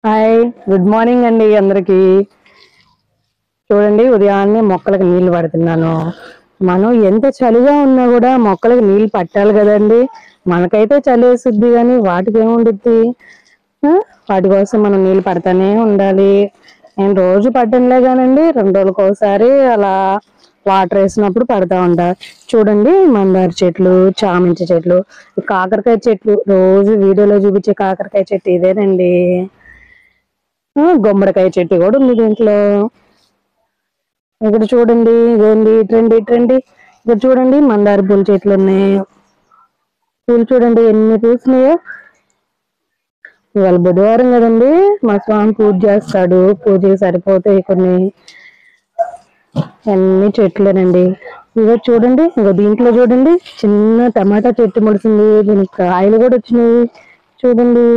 Hi good morning అండి అందరికి. చూడండి ఉదయాన్నే మొక్కలకు నీళ్లు పడుతున్నాను. మనం ఎంత చలిగా ఉన్నా కూడా మొక్కలకు నీళ్లు పట్టాలి కదండి. మనకైతే చలి వేస్తుంది కానీ వాటికి ఏముండుద్ది. ఆ? వాటి కోసం మనం నీళ్లు పడతానే ఉండాలి. నేను రోజు పట్టనులే కానండి, 2 రోజులకు ఒకసారి అలా వాటర్ వేసినప్పుడు పడతా ఉంటా. చూడండి మందార చెట్లు, చామంతి చెట్లు, కాకరకాయ చెట్లు, రోజు వీడియోలో చూపించే కాకరకాయ చెట్టు ఇదేనండి. గుమ్మడికాయ చెట్టు కూడా ఉంది దీంట్లో. ఇక్కడ చూడండి, ఇదిగోండి ఇట్రండి ఇట్రండి, ఇక్కడ చూడండి మందార పూల చెట్లు ఉన్నాయి. పూలు చూడండి ఎన్ని పూసినాయో. ఇవాళ బుధవారం కదండి, మా స్వామి పూజ చేస్తాడు. పూజకి సరిపోతాయి కొన్ని. అన్ని చెట్లేనండి. ఇగో చూడండి, ఇగో దీంట్లో చూడండి చిన్న టమాటా చెట్టు మొలిసింది. దీనికి కాయలు కూడా వచ్చినాయి చూడండి.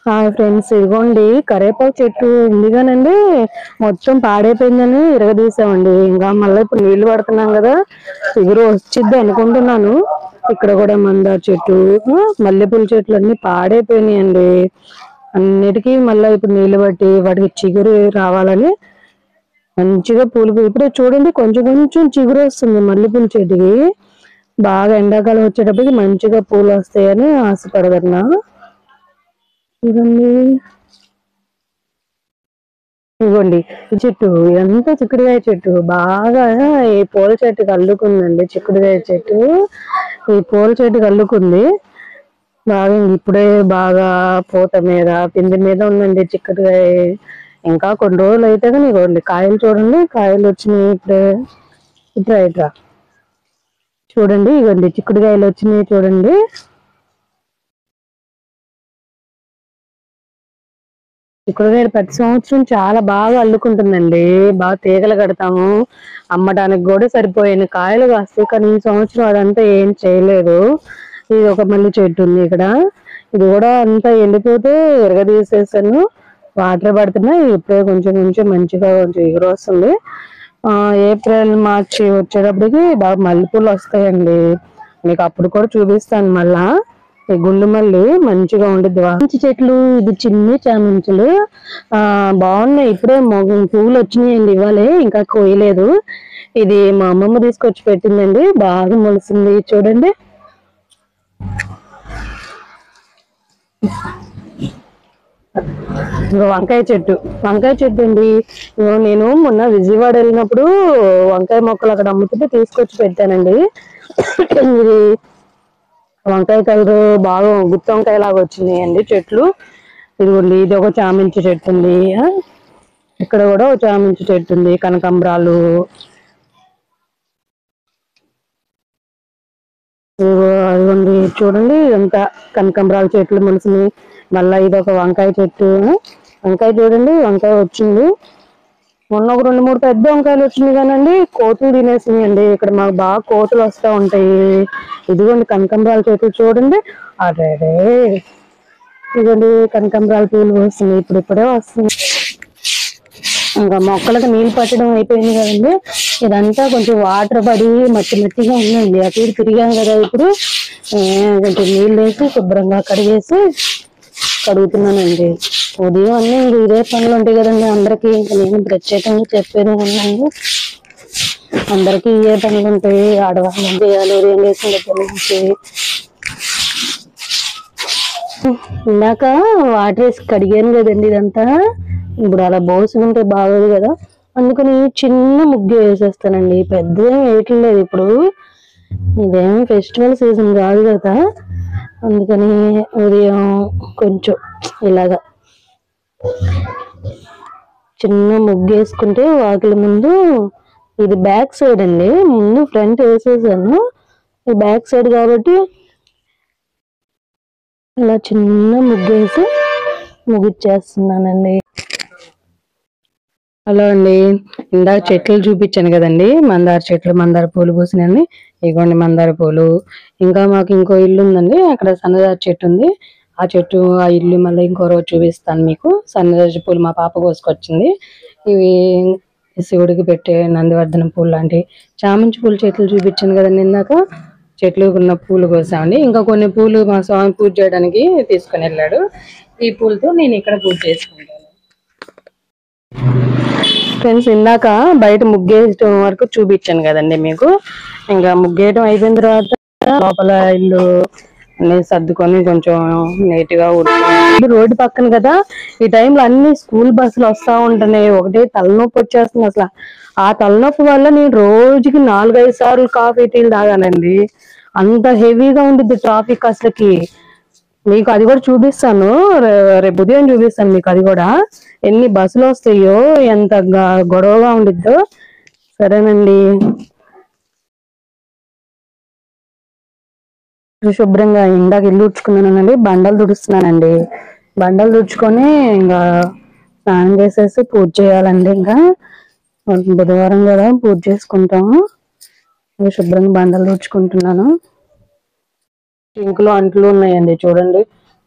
హాయ్ ఫ్రెండ్స్, ఇదిగోండి కరేపాకు చెట్టు ఉంది కానండి, మొత్తం పాడైపోయిందని ఇరగదీసామండి. ఇంకా మళ్ళీ ఇప్పుడు నీళ్లు పడుతున్నాం కదా, చిగురు వచ్చిద్ది అనుకుంటున్నాను. ఇక్కడ కూడా మందార చెట్టు, మల్లెపూల చెట్లు అన్ని పాడైపోయినాయండి. అన్నిటికీ మళ్ళీ ఇప్పుడు నీళ్లు పట్టి వాటికి చిగురు రావాలని మంచిగా పూలు ఇప్పుడే చూడండి కొంచెం కొంచెం చిగురు వస్తుంది మల్లెపూల చెట్టుకి. బాగా ఎండాకాలం వచ్చేటప్పటికి మంచిగా పూలు వస్తాయని ఆశపడదన్నా. ఇదండి, ఇదిగోండి ఈ చెట్టు, ఇదంతా చిక్కుడుకాయ చెట్టు. బాగా ఈ పూల చెట్టుకి అల్లుకుందండి. చిక్కుడుకాయ చెట్టు ఈ పూల చెట్టుకి అల్లుకుంది బాగా. ఇప్పుడే బాగా పూత మీద పిండి మీద ఉందండి చిక్కుడుకాయ. ఇంకా కొన్ని రోజులు అయితే కానీ ఇదిగోండి కాయలు చూడండి, కాయలు వచ్చినాయి ఇప్పుడే. ఇట్రా ఇట్రా చూడండి, ఇదిగోండి చిక్కుడుకాయలు వచ్చినాయి చూడండి. చిక్కుడుకాయలు ప్రతి సంవత్సరం చాలా బాగా అల్లుకుంటుందండి. బాగా తీగలు కడతాము, అమ్మడానికి కూడా సరిపోయిన కాయలు కాస్తాయి. కానీ ఈ సంవత్సరం అదంతా ఏం చేయలేదు. ఇది ఒక మల్లి చెట్టు ఉంది ఇక్కడ, ఇది కూడా అంతా ఎండిపోతే ఎరగదీసేసాను. వాటర్ పడుతున్నాయి, ఇప్పుడే కొంచెం కొంచెం మంచిగా కొంచెం ఎగురు వస్తుంది. ఏప్రిల్ మార్చి వచ్చేటప్పటికి బాగా మల్లెపూలు వస్తాయండి. మీకు అప్పుడు కూడా చూపిస్తాను మళ్ళా. ఈ గుండు మల్లి మంచిగా ఉండిద్ది. మంచి చెట్లు, ఇది చిన్ని చామంతులు బాగున్నాయి. ఇప్పుడే పువ్వులు వచ్చినాయండి, ఇవ్వాలే ఇంకా కోయలేదు. ఇది మా అమ్మమ్మ తీసుకొచ్చి పెట్టిందండి, బాగా మొలిసింది చూడండి. వంకాయ చెట్టు, వంకాయ చెట్టు అండి. నేను మొన్న విజయవాడ వెళ్ళినప్పుడు వంకాయ మొక్కలు అక్కడ అమ్ముతుంటే తీసుకొచ్చి పెట్టానండి. ఇది వంకాయ కలరు బాగా గుత్తి వంకాయ లాగా వచ్చినాయండి చెట్లు. ఇదిగోండి ఇది ఒక చామంతి చెట్టు ఉంది, ఇక్కడ కూడా ఒక చామంతి చెట్టు ఉంది. కనకాంబరాలు, అదిగోండి చూడండి ఇదంతా కనకాంబరాల చెట్లు మొలిసినాయి. మళ్ళీ ఇది ఒక వంకాయ చెట్టు. వంకాయ చూడండి, వంకాయ వచ్చింది. మొన్న ఒక 2-3 పెద్ద వంకాయలు వచ్చినాయి కానండి కోతులు తినేసినాయండి. ఇక్కడ మాకు బాగా కోతులు వస్తూ ఉంటాయి. ఇదిగోండి కనకాంబరాల చెట్లు చూడండి. అదే ఇదిగోండి కనకాంబరాల పూలు వస్తున్నాయి, ఇప్పుడే వస్తుంది. ఇంకా మొక్కలకు నీళ్ళు పట్టడం అయిపోయింది కదండి. ఇదంతా కొంచెం వాటర్ పడి మట్టి మట్టిగా ఉందండి. అటు ఇటు తిరిగాం కదా, ఇప్పుడు కొంచెం నీళ్ళు వేసి శుభ్రంగా కడుగుతున్నానండి. ఉదయం అన్నీ ఇదే పనులు ఉంటాయి కదండి అందరికి. ఇంకా నేను ప్రత్యేకంగా చెప్పేది ఉన్నాను, అందరికి ఇవే పనులు ఉంటాయి. ఆడవాళ్ళు ఏం చేయాలి, ఏం చేసిన దగ్గర నుంచి. ఇందాక వాటర్ వేసి కడిగాను కదండి ఇదంతా. ఇప్పుడు అలా బోసుకుంటే బాగోదు కదా, అందుకని చిన్న ముగ్గు వేసేస్తానండి. పెద్దగా వేయట్లేదు ఇప్పుడు, ఇదేం ఫెస్టివల్ సీజన్ కాదు కదా. అందుకని ఉదయం కొంచెం ఇలాగా చిన్న ముగ్గు వేసుకుంటే వాకిలి ముందు. ఇది బ్యాక్ సైడ్ అండి, ముందు ఫ్రంట్ వేసేసాను, ఇది బ్యాక్ సైడ్ కాబట్టి ఇలా చిన్న ముగ్గు వేసి ముగిచ్చేస్తున్నానండి. హలో అండి, ఇందాక చెట్లు చూపించాను కదండి, మందార చెట్లు, మందార పూలు పూసినాయండి. ఇగోండి మందార పూలు. ఇంకా మాకు ఇంకో ఇల్లు ఉందండి, అక్కడ సన్నజాజి చెట్టు ఉంది. ఆ చెట్టు, ఆ ఇల్లు మళ్ళీ ఇంకో రోజు చూపిస్తాను మీకు. సన్నజాజి పూలు మా పాప కోసుకొచ్చింది. ఇవి శివుడికి పెట్టే నందివర్ధనం పూలు లాంటి చామంతి పూల చెట్లు చూపించాను కదండి ఇందాక. చెట్లకు ఉన్న పూలు కోసామండి. ఇంకా కొన్ని పూలు మా స్వామి పూజ చేయడానికి తీసుకుని వెళ్ళాడు. ఈ పూలతో నేను ఇక్కడ పూజ చేసుకుంటాను. ఫ్రెండ్స్, ఇందాక బయట ముగ్గేయటం వరకు చూపించాను కదండి మీకు. ఇంకా ముగ్గేయటం అయిపోయిన తర్వాత లోపల ఇల్లు అన్ని సర్దుకొని కొంచెం నీట్ గా రోడ్డు పక్కన కదా, ఈ టైంలో అన్ని స్కూల్ బస్సులు వస్తా ఉంటున్నాయి. ఒకటే తలనొప్పి వచ్చేస్తుంది అసలు. ఆ తలనొప్పి వల్ల నేను రోజుకి 4-5 సార్లు కాఫీ టీలు తాగానండి. అంత హెవీగా ఉండిద్ది ట్రాఫిక్ అసలుకి. మీకు అది కూడా చూపిస్తాను, రేపు ఉదయం చూపిస్తాను మీకు అది కూడా. ఎన్ని బస్సులు వస్తాయో, ఎంత గొడవగా ఉండిద్దో. సరేనండి, శుభ్రంగా ఇందాక ఇల్లు ఉడ్చుకున్నానండి. బండలు తుడుస్తున్నానండి. బండలు తుడుచుకొని ఇంకా స్నానం చేసేసి పూజ చేయాలండి. ఇంకా బుధవారం కదా పూజ చేసుకుంటాము. శుభ్రంగా బండలు తుడుచుకుంటున్నాను. సింకులో అంట్లు ఉన్నాయండి, చూడండి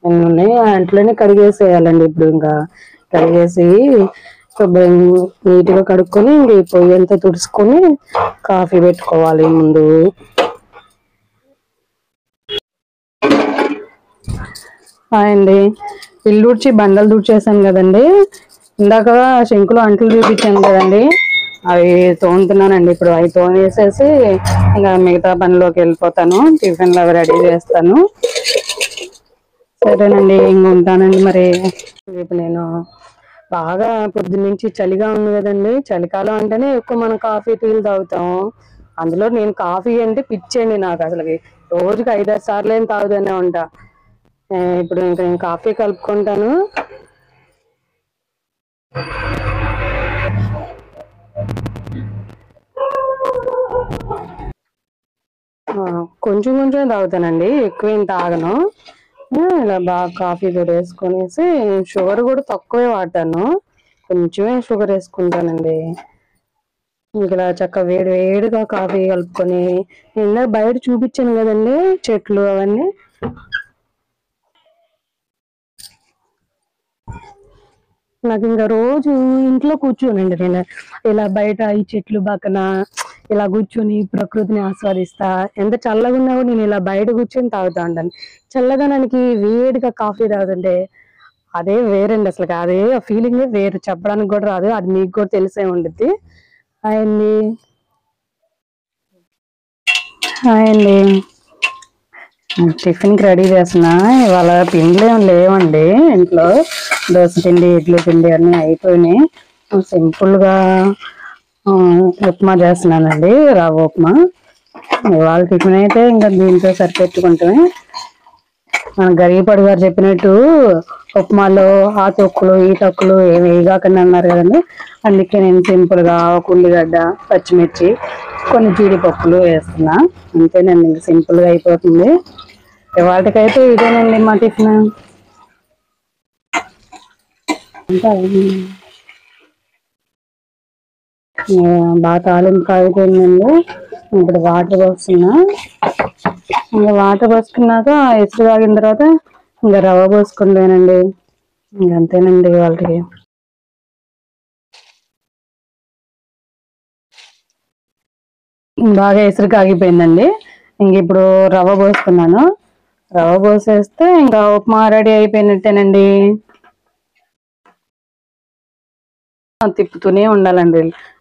ఎన్ని ఉన్నాయి. ఆ అంట్లోనే కడిగేసేయాలండి. ఇప్పుడు ఇంకా కడిగేసి శుభ్రంగా నీట్ గా కడుక్కొని ఇంక ఈ పొయ్యి అంతా తుడుచుకొని కాఫీ పెట్టుకోవాలి ముందు. అండి, ఇల్లు ఊడ్చి బండలు తుడిచేసాను కదండి. ఇందాక శంకులో అంట్లు చూపించాను కదండి, అవి తోముతున్నానండి. ఇప్పుడు అవి తోమేసేసి ఇంకా మిగతా పనిలోకి వెళ్ళిపోతాను. టిఫిన్లు అవి రెడీ చేస్తాను. సరేనండి, ఇంక ఉంటానండి. మరి రేపు నేను బాగా పొద్దున్నుంచి చలిగా ఉంది కదండి. చలికాలం అంటేనే ఎక్కువ మనం కాఫీ టీలు తాగుతాం. అందులో నేను కాఫీ అంటే పిచ్చండి నాకు అసలుకి. రోజుకి 5-6 సార్లు ఏం తాగుతూనే ఉంటా. ఇప్పుడు ఇంకా నేను కాఫీ కలుపుకుంటాను. కొంచెం కొంచెం తాగుతానండి, ఎక్కువేం తాగను. ఇలా బాగా కాఫీ కూడా వేసుకొనేసి, షుగర్ కూడా తక్కువే వాడతాను, కొంచెమే షుగర్ వేసుకుంటానండి. ఇలా చక్కగా వేడి వేడిగా కాఫీ కలుపుకొని, నిన్న బయట చూపించాను కదండి చెట్లు అవన్నీ. నాకు ఇంకా రోజు ఇంట్లో కూర్చోనండి నేను ఇలా బయట ఈ చెట్లు పక్కన ఇలా కూర్చొని ప్రకృతిని ఆస్వాదిస్తా. ఎంత చల్లగా ఉన్నా కూడా నేను ఇలా బయట కూర్చొని తాగుతా ఉంటాను. చల్లదనానికి వేడిగా కాఫీ తాగుతుంటే అదే వేరండి అసలు. అదే ఫీలింగ్ వేరు, చెప్పడానికి కూడా రాదు. అది మీకు కూడా తెలిసే ఉండిద్ది. హాయ్ అండి. హాయ్ అండి. టిఫిన్ కి రెడీ చేస్తున్నా. ఇవాళ పిండిలు ఏమి లేవండి ఇంట్లో. దోశ పిండి, ఇడ్లీ పిండి అన్నీ అయిపోయినాయి. సింపుల్ గా ఉప్మా చేస్తున్నానండి, రవ్వ ఉప్మా. ఇవాళ టిఫిన్ అయితే ఇంకా దీంతో సరిపెట్టుకుంటామే. మన గరిగిపాడు గారు చెప్పినట్టు ఉప్మాలో ఆ తొక్కులు ఈ తొక్కులు ఏమి వేయగాకండి అన్నారు కదండి. అందుకే నేను సింపుల్ గా ఒక ఉల్లిగడ్డ, పచ్చిమిర్చి, కొన్ని జీడిపప్పులు వేస్తున్నా. అంతేనండి, సింపుల్ గా అయిపోతుంది. ఇవాళకైతే ఇదేనండి మా టిఫిన్. బాగా తాలింపు కాగిపోయిందండి. ఇప్పుడు వాటర్ పోస్తున్నా. ఇంకా వాటర్ పోసుకున్నాక ఎసురు తాగిన తర్వాత ఇంకా రవ్వ పోసుకుంటానండి. ఇంకంతేనండి వాళ్ళకి. బాగా ఎసురు కాగిపోయిందండి. ఇంక ఇప్పుడు రవ్వ పోసుకున్నాను. రవ్వ పోసేస్తే ఇంకా ఉప్మా రెడీ అయిపోయినట్టేనండి. తిప్పుతూనే ఉండాలండి,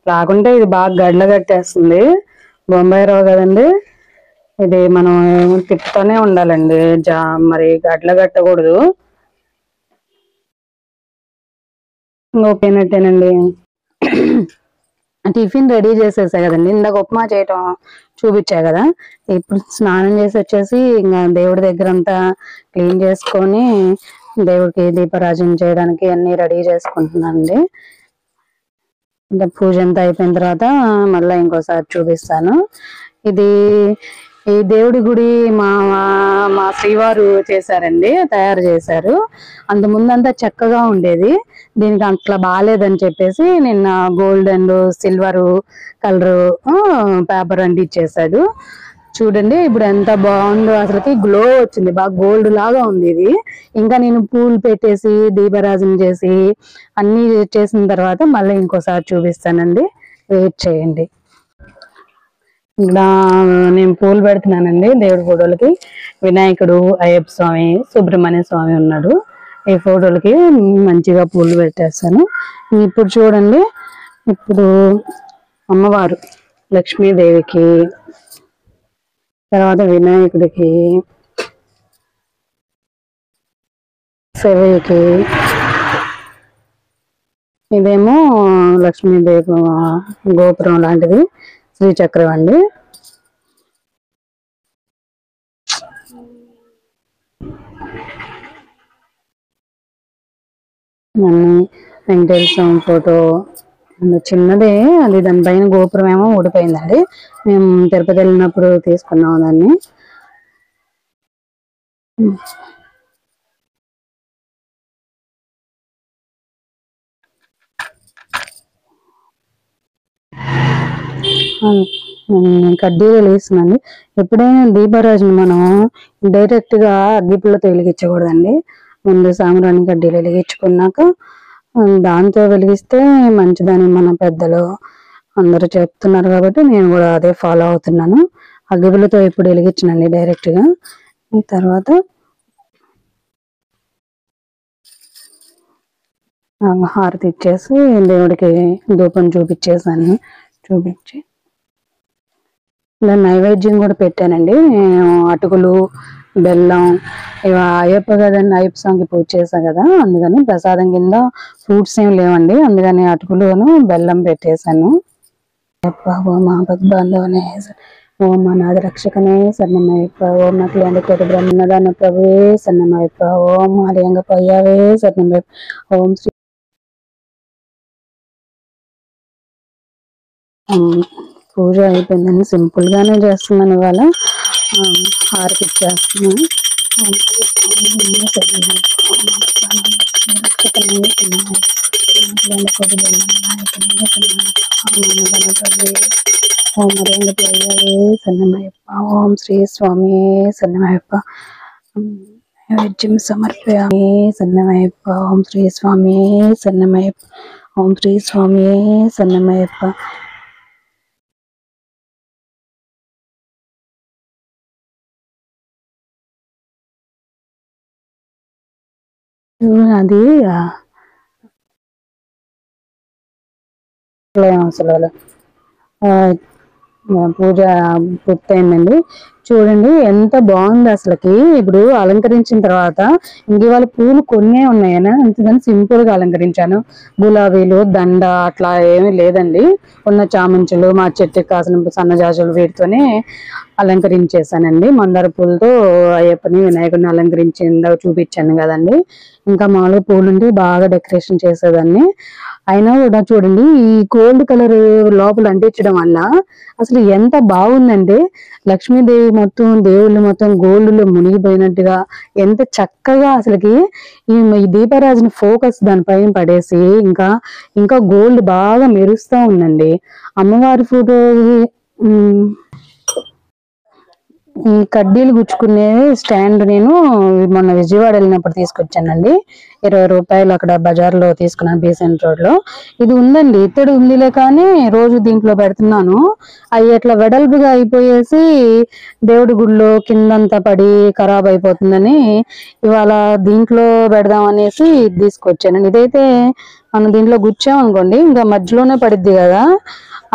లేకుంటే ఇది బాగా గడ్ల కట్టేస్తుంది. బొంబాయి రవ్వ కదండి ఇది, మనం తిప్పుతూనే ఉండాలండి. మరి గడ్ల కట్టకూడదు. ఇంకోపోయినట్టేనండి. టిఫిన్ రెడీ చేసేసా కదండి, ఇందాక ఉప్మా చేయటం చూపించా కదా. ఇప్పుడు స్నానం చేసి వచ్చేసి ఇంకా దేవుడి దగ్గర అంతా క్లీన్ చేసుకొని దేవుడికి దీపారాజన చేయడానికి అన్ని రెడీ చేసుకుంటున్నానండి. ఇంకా పూజ అంతా అయిపోయిన తర్వాత మళ్ళీ ఇంకోసారి చూపిస్తాను. ఇది ఈ దేవుడి గుడి మా శ్రీవారు చేశారండి, తయారు చేశారు. అంత ముందంతా చక్కగా ఉండేది. దీనికి అట్లా బాగాలేదని చెప్పేసి నిన్న gold and silver colour paper అంటించేశాడు. చూడండి ఇప్పుడు ఎంత బాగుందో, అసలుకి గ్లో వచ్చింది, బాగా గోల్డ్ లాగా ఉంది ఇది. ఇంకా నేను పూలు పెట్టేసి దీపారాజన చేసి అన్ని చేసిన తర్వాత మళ్ళీ ఇంకోసారి చూపిస్తానండి, వెయిట్ చేయండి. ఇక్కడ నేను పూలు పెడుతున్నానండి దేవుడి ఫోటోలకి. వినాయకుడు, అయ్యప్ప స్వామి, సుబ్రహ్మణ్య స్వామి ఉన్నాడు. ఈ ఫోటోలకి మంచిగా పూలు పెట్టేస్తాను. ఇప్పుడు చూడండి, ఇప్పుడు అమ్మవారు లక్ష్మీదేవికి, తర్వాత వినాయకుడికి, శివయ్యకి, ఇదేమో లక్ష్మీదేవి గోపురం లాంటిది, శ్రీచక్రం అండి. అన్ని వెంకటేశ్వర స్వామి ఫోటో చిన్నదే, అది దానిపైన గోపురం ఏమో ఊడిపోయిందండి. మేము తిరుపతి వెళ్ళినప్పుడు తీసుకున్నాం దాన్ని. కడ్డీలు వెలిగిస్తున్నాండి. ఎప్పుడైనా దీపారాజన మనం డైరెక్ట్ గా అగ్గిపుల్లతో వెలిగించకూడదండి. ముందు సాంబ్రాణి కడ్డీలు వెలిగించుకున్నాక దాంతో వెలిగిస్తే మంచిదని మన పెద్దలు అందరూ చెప్తున్నారు కాబట్టి నేను కూడా అదే ఫాలో అవుతున్నాను. అగ్గిపుల్లతో ఇప్పుడు వెలిగించనండి డైరెక్ట్ గా. తర్వాత హారతి ఇచ్చేసి దేవుడికి ధూపం చూపించేసాను. చూపించి ఇలా నైవేద్యం కూడా పెట్టానండి. నేను అటుకులు, బెల్లం, ఇవ అయ్యప్ప కదండి, అయ్యప్ప స్వామికి పూజ చేశాను కదా, అందుకని ప్రసాదం కింద ఫ్రూట్స్ ఏం లేవండి, అందుకని అటుకులును బెల్లం పెట్టేశాను. ఓం ఆపద్బాంధవనే, ఓం అనాథ రక్షకనే శరణమయ్యప్ప, ఓం అఖిలాండ కోటి బ్రహ్మదాన ప్రభువే శరణమయ్యప్ప, ఓం హరియంగ పయ్యావే శరణమయ్యప్ప, ఓం శ్రీ పూజ అయిపోయిందని సింపుల్ గానే చేస్తున్నాను ఇవాళ. హారతి ఇచ్చేస్తున్నాను. ఓం శ్రీ స్వామి సన్నమయ్యప్ప, నైవేద్యం సమర్పయామి సన్నమయ్యప్ప, ఓం శ్రీ స్వామి సన్నమయ్యప్ప, ఓం శ్రీ స్వామి సన్నమయ్యప్ప. అది అసలు పూజ పూర్తయిందండి. చూడండి ఎంత బాగుంది అసలుకి. ఇప్పుడు అలంకరించిన తర్వాత ఇంక ఇవాళ పూలు కొన్నే ఉన్నాయని అంతగాని సింపుల్ గా అలంకరించాను. గులాబీలు, దండ అట్లా ఏమీ లేదండి. ఉన్న చామంతులు, మా చెట్టుకి కాసిన సన్నజాజులు, వీటితోనే అలంకరించేసానండి. మందార పూలతో అయ్యప్పని, వినాయకుడిని అలంకరించిందా చూపించాను కదండి. ఇంకా మామూలుగా పూలుంటే బాగా డెకరేషన్ చేసేదాన్ని. అయినా కూడా చూడండి, ఈ గోల్డ్ కలర్ లోపల అంటించడం వల్ల అసలు ఎంత బాగుందంటే, లక్ష్మీదేవి మొత్తం, దేవుళ్ళు మొత్తం గోల్డ్ లో మునిగిపోయినట్టుగా ఎంత చక్కగా అసలుకి ఈ దీపారాజన ఫోకస్ దానిపైన పడేసి ఇంకా ఇంకా గోల్డ్ బాగా మెరుస్తా ఉందండి. అమ్మవారి ఫోటో ఈ కడ్డీలు గుచ్చుకునే స్టాండ్ నేను మొన్న విజయవాడ వెళ్ళినప్పుడు తీసుకొచ్చానండి. 20 రూపాయలు అక్కడ బజార్లో తీసుకున్నాను, బీసెంట్ రోడ్ లో. ఇది ఉందండి, ఇత్తడి ఉందిలే కానీ రోజు దీంట్లో పెడుతున్నాను. అవి అట్లా వెడల్పుగా అయిపోయేసి దేవుడి గుడిలో కిందంతా పడి ఖరాబ్ అయిపోతుందని ఇవాళ దీంట్లో పెడదాం అనేసి తీసుకొచ్చాను. ఇదైతే మనం దీంట్లో గుచ్చామనుకోండి ఇంకా మధ్యలోనే పడిద్ది కదా,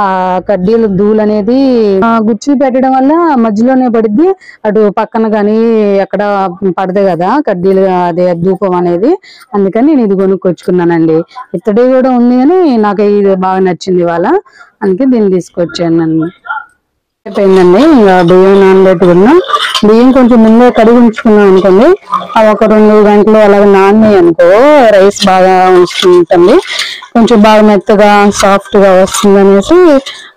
ఆ కడ్డీలు ధూళి అనేది గుచ్చి పెట్టడం వల్ల మధ్యలోనే పడిద్ది, అటు పక్కన కానీ ఎక్కడ పడదు కదా కడ్డీలు, అదే ధూపం అనేది. అందుకని నేను ఇది కొనుక్కొచ్చుకున్నానండి. ఇత్తడి కూడా ఉంది కానీ నాకు ఇది బాగా నచ్చింది ఇవాళ, అందుకే దీన్ని తీసుకొచ్చాను నన్ను. అయిపోయిందండి. ఇంకా బియ్యం నానబెట్టుకున్నాం. బియ్యం కొంచెం ముందే కడిగి ఉంచుకున్నాం అనుకోండి, అవి ఒక 2 గంటలు అలాగే నానినాయి అనుకో రైస్ బాగా ఉంటుంది, కొంచెం బాగా మెత్తగా సాఫ్ట్ గా వస్తుంది అనేసి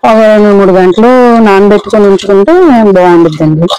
ఒక 2-3 గంటలు నానబెట్టుకొని ఉంచుకుంటే బాగుంటుందండి.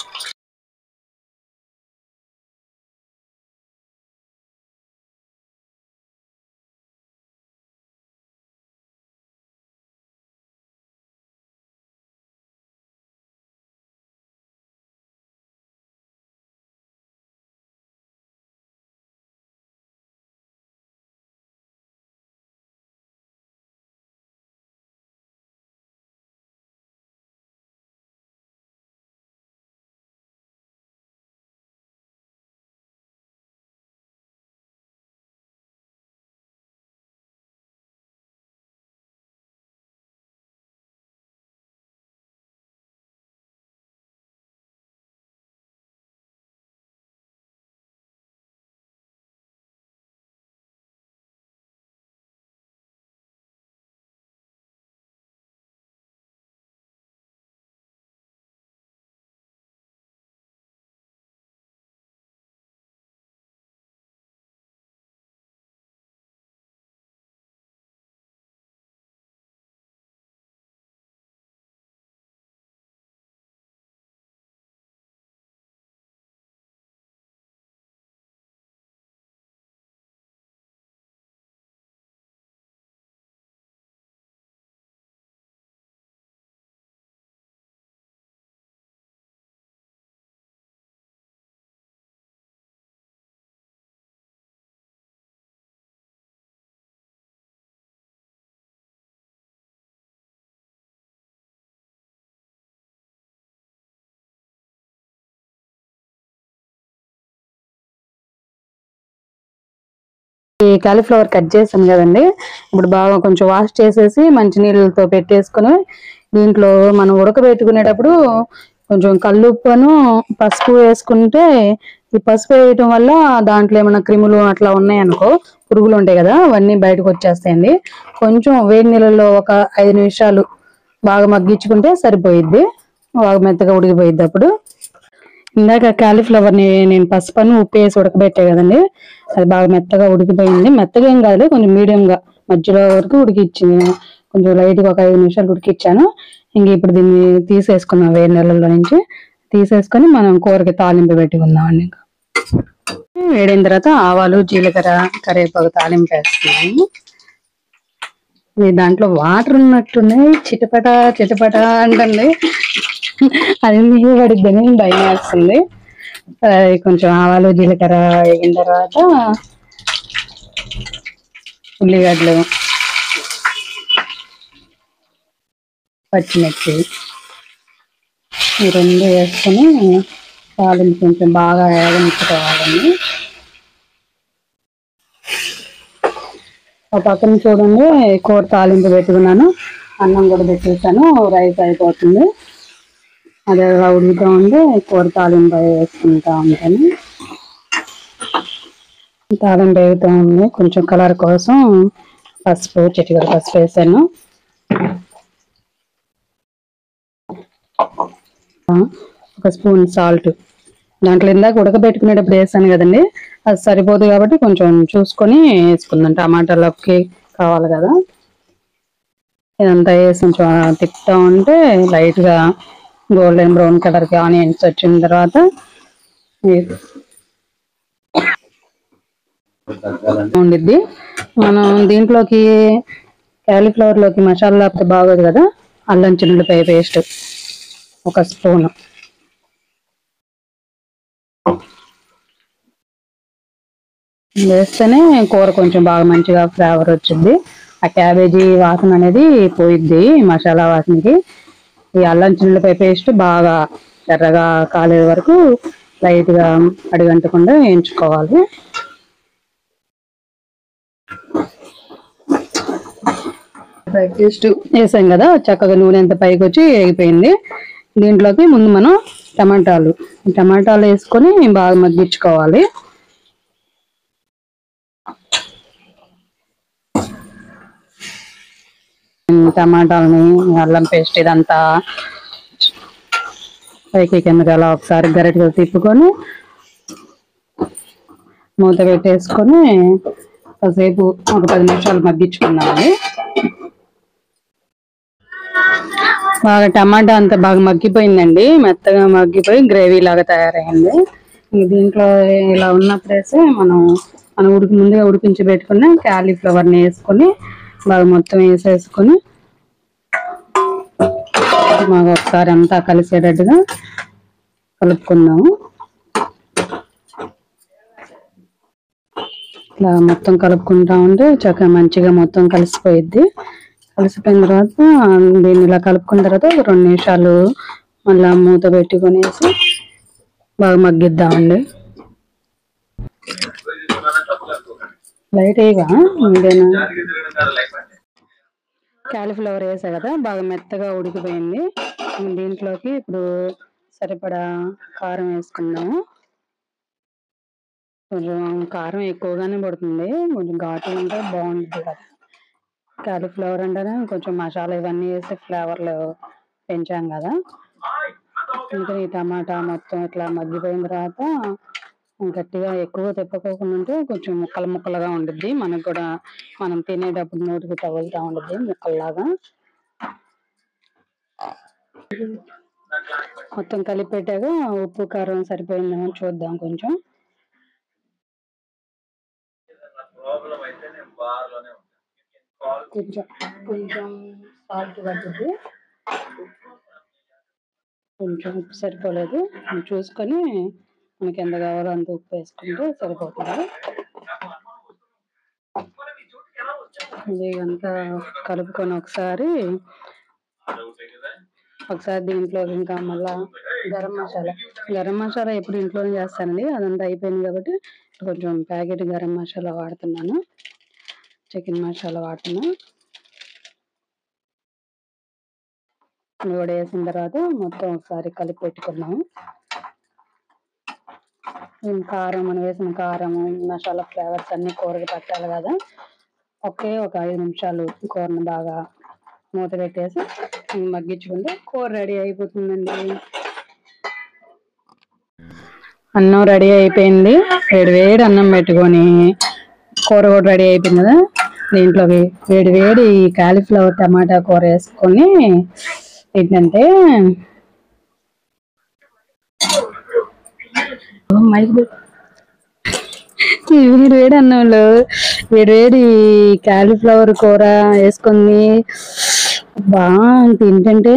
ఈ కాలీఫ్లవర్ కట్ చేసాం కదండి, ఇప్పుడు బాగా కొంచెం వాష్ చేసేసి మంచి నీళ్ళతో పెట్టేసుకుని దీంట్లో మనం ఉడకబెట్టుకునేటప్పుడు కొంచెం కల్లుప్పును పసుపు వేసుకుంటే, ఈ పసుపు వేయటం వల్ల దాంట్లో ఏమైనా క్రిములు అట్లా ఉన్నాయనుకో, పురుగులు ఉంటాయి కదా, అవన్నీ బయటకు వచ్చేస్తాయండి. కొంచెం వేడి నీళ్ళలో ఒక 5 నిమిషాలు బాగా మగ్గించుకుంటే సరిపోయిద్ది, బాగా మెత్తగా ఉడికిపోయిద్ది. అప్పుడు ఇందాక కాలీఫ్లవర్ ని నేను పసుపను ఉప్పు వేసి ఉడకబెట్టే కదండి, అది బాగా మెత్తగా ఉడికిపోయింది. మెత్తగా ఏం కాదు, కొంచెం మీడియం గా మధ్యలో వరకు ఉడికిచ్చింది. కొంచెం లైట్ గా ఒక 5 నిమిషాలు ఉడికిచ్చాను. ఇంక ఇప్పుడు దీన్ని తీసేసుకున్నాం, వేడి నీళ్ళలో నుంచి తీసేసుకొని మనం కూరకి తాలింపు పెట్టుకుందాం అండి. ఇంకా వేడిన తర్వాత ఆవాలు, జీలకర్ర, కరివేపాకు తాలింపు వేస్తున్నాము. దాంట్లో వాటర్ ఉన్నట్టున్నాయి, చిటపట చిటపట అంటుంది. అది నీళ్ళు పడిద్దని భయం వేస్తుంది. కొంచెం ఆవాలు జీలకర్ర వేగిన తర్వాత ఉల్లిగడ్డలు, పచ్చిమిర్చి ఈ రెండు వేసుకొని తాలింపు కొంచెం బాగా వేగనిచ్చుకోవాలండి. ఒక పక్కన చూడండి, కూర తాలింపు పెట్టుకున్నాను, అన్నం కూడా పెట్టేసాను, రైస్ అయిపోతుంది. అదే ఉడుకుతూ ఉంటే కూర తాలింపు వేసుకుంటా ఉంటాను. తాలింపు వేగుతూ ఉంది, కొంచెం కలర్ కోసం పసుపు, చిటికెడు పసుపు వేసాను. ఒక స్పూన్ సాల్ట్, దాంట్లో ఇందాక ఉడకబెట్టుకునేటప్పుడు వేసాను కదండి, అది సరిపోదు కాబట్టి కొంచెం చూసుకొని వేసుకుందాం, టమాటాలకి కావాలి కదా. ఇదంతా వేసి కొంచెం తిప్పుతూ ఉంటే లైట్ గా గోల్డెన్ బ్రౌన్ కలర్ కి ఆనియన్స్ వచ్చిన తర్వాత ఉండిద్ది. మనం దీంట్లోకి కాలీఫ్లవర్ లోకి మసాలా లేకపోతే బాగోదు కదా, అల్లం చిన్నులపాయ పేస్ట్ ఒక స్పూన్ వేస్తేనే కూర కొంచెం బాగా మంచిగా ఫ్లేవర్ వచ్చింది. ఆ క్యాబేజీ వాసన అనేది పోయిద్ది మసాలా వాసనకి. ఈ అల్లం చిన్నులపాయ పేస్ట్ బాగా ఎర్రగా కాలే వరకు లైట్ గా అడుగంటకుండా వేయించుకోవాలి. పేస్ట్ వేసాం కదా, చక్కగా నూనె అంతా పైకి వచ్చి వేగిపోయింది. దీంట్లోకి ముందు మనం టమాటాలు వేసుకొని బాగా మగ్గించుకోవాలి. టమాటాలని, అల్లం పేస్ట్ ఇదంతా పైకి కిందకి అలా ఒకసారి గరిటెతో తిప్పుకొని మూత పెట్టేసుకొని కాసేపు ఒక 10 నిమిషాలు మగ్గించుకున్నామండి. బాగా టమాటా అంతా బాగా మగ్గిపోయిందండి, మెత్తగా మగ్గిపోయి గ్రేవీ లాగా తయారైంది. దీంట్లో ఇలా ఉన్నప్పుడైతే మనం ముందుగా ఉడికించి పెట్టుకున్న కాలీఫ్లవర్ని వేసుకొని బాగా మొత్తం వేసేసుకొని బాగా ఒకసారి అంతా కలిసేటట్టుగా కలుపుకుందాము. ఇలా మొత్తం కలుపుకుంటా ఉంటే చక్కగా మంచిగా మొత్తం కలిసిపోయిద్ది. కలిసిపోయిన తర్వాత దీన్ని ఇలా కలుపుకున్న తర్వాత 2 నిమిషాలు మళ్ళా మూత పెట్టుకునేసి బాగా మగ్గిద్దామండి. లైట్ అయ్యగా ఇదేనా కాలీఫ్లవర్ వేసా కదా, బాగా మెత్తగా ఉడికిపోయింది. దీంట్లోకి ఇప్పుడు సరిపడా కారం వేసుకుందాము. కొంచెం కారం ఎక్కువగానే పడుతుంది, కొంచెం ఘాటు ఉంటే బాగుంటుంది కదా. కాలీఫ్లవర్ అంటేనే కొంచెం మసాలా ఇవన్నీ వేసి ఫ్లేవర్లు పెంచాం కదా. ఇంకా ఈ టమాటా మొత్తం ఇట్లా మగ్గిపోయిన తర్వాత గట్టిగా ఎక్కువ తిప్పుకోకుండా ఉంటే కొంచెం ముక్కలుగా ఉండిద్ది, మనకు కూడా మనం తినేటప్పుడు నోటికి తగులుతూ ఉండిద్ది ముక్కల్లాగా. మొత్తం కలిపి పెట్టాక ఉప్పు కారం సరిపోయిందేమో చూద్దాం. కొంచెం కొంచెం కొంచెం సాల్ట్ పడుతుంది, కొంచెం ఉప్పు సరిపోలేదు, చూసుకొని మనకి ఎంత కావాలో అంత ఉప్పు వేసుకుంటే సరిపోతుంది. ఇది అంతా కలుపుకొని ఒకసారి దీంట్లో ఇంకా మళ్ళా గరం మసాలా ఎప్పుడు ఇంట్లోనే చేస్తానండి, అదంతా అయిపోయింది కాబట్టి కొంచెం ప్యాకెట్ గరం మసాలా వాడుతున్నాను, చికెన్ మసాలా వాడుతున్నాను. వేసిన తర్వాత మొత్తం ఒకసారి కలిపి పెట్టుకున్నాము. కారం, మనం వేసిన కారం మసాలా ఫ్లేవర్స్ అన్ని కూరకి పట్టాలి కదా. ఒక 5 నిమిషాలు కూరను బాగా మూత పెట్టేసి మగ్గించుకుంటే కూర రెడీ అయిపోతుందండి. అన్నం రెడీ అయిపోయింది. వేడి అన్నం పెట్టుకొని కూర కూడా రెడీ అయిపోయింది కదా. దీంట్లోకి వేడి కాలీఫ్లవర్ టమాటా కూర వేసుకొని ఏంటంటే వేడి అన్నంలో వేడి కాలీఫ్లవర్ కూర వేసుకొని బాగా ఏంటంటే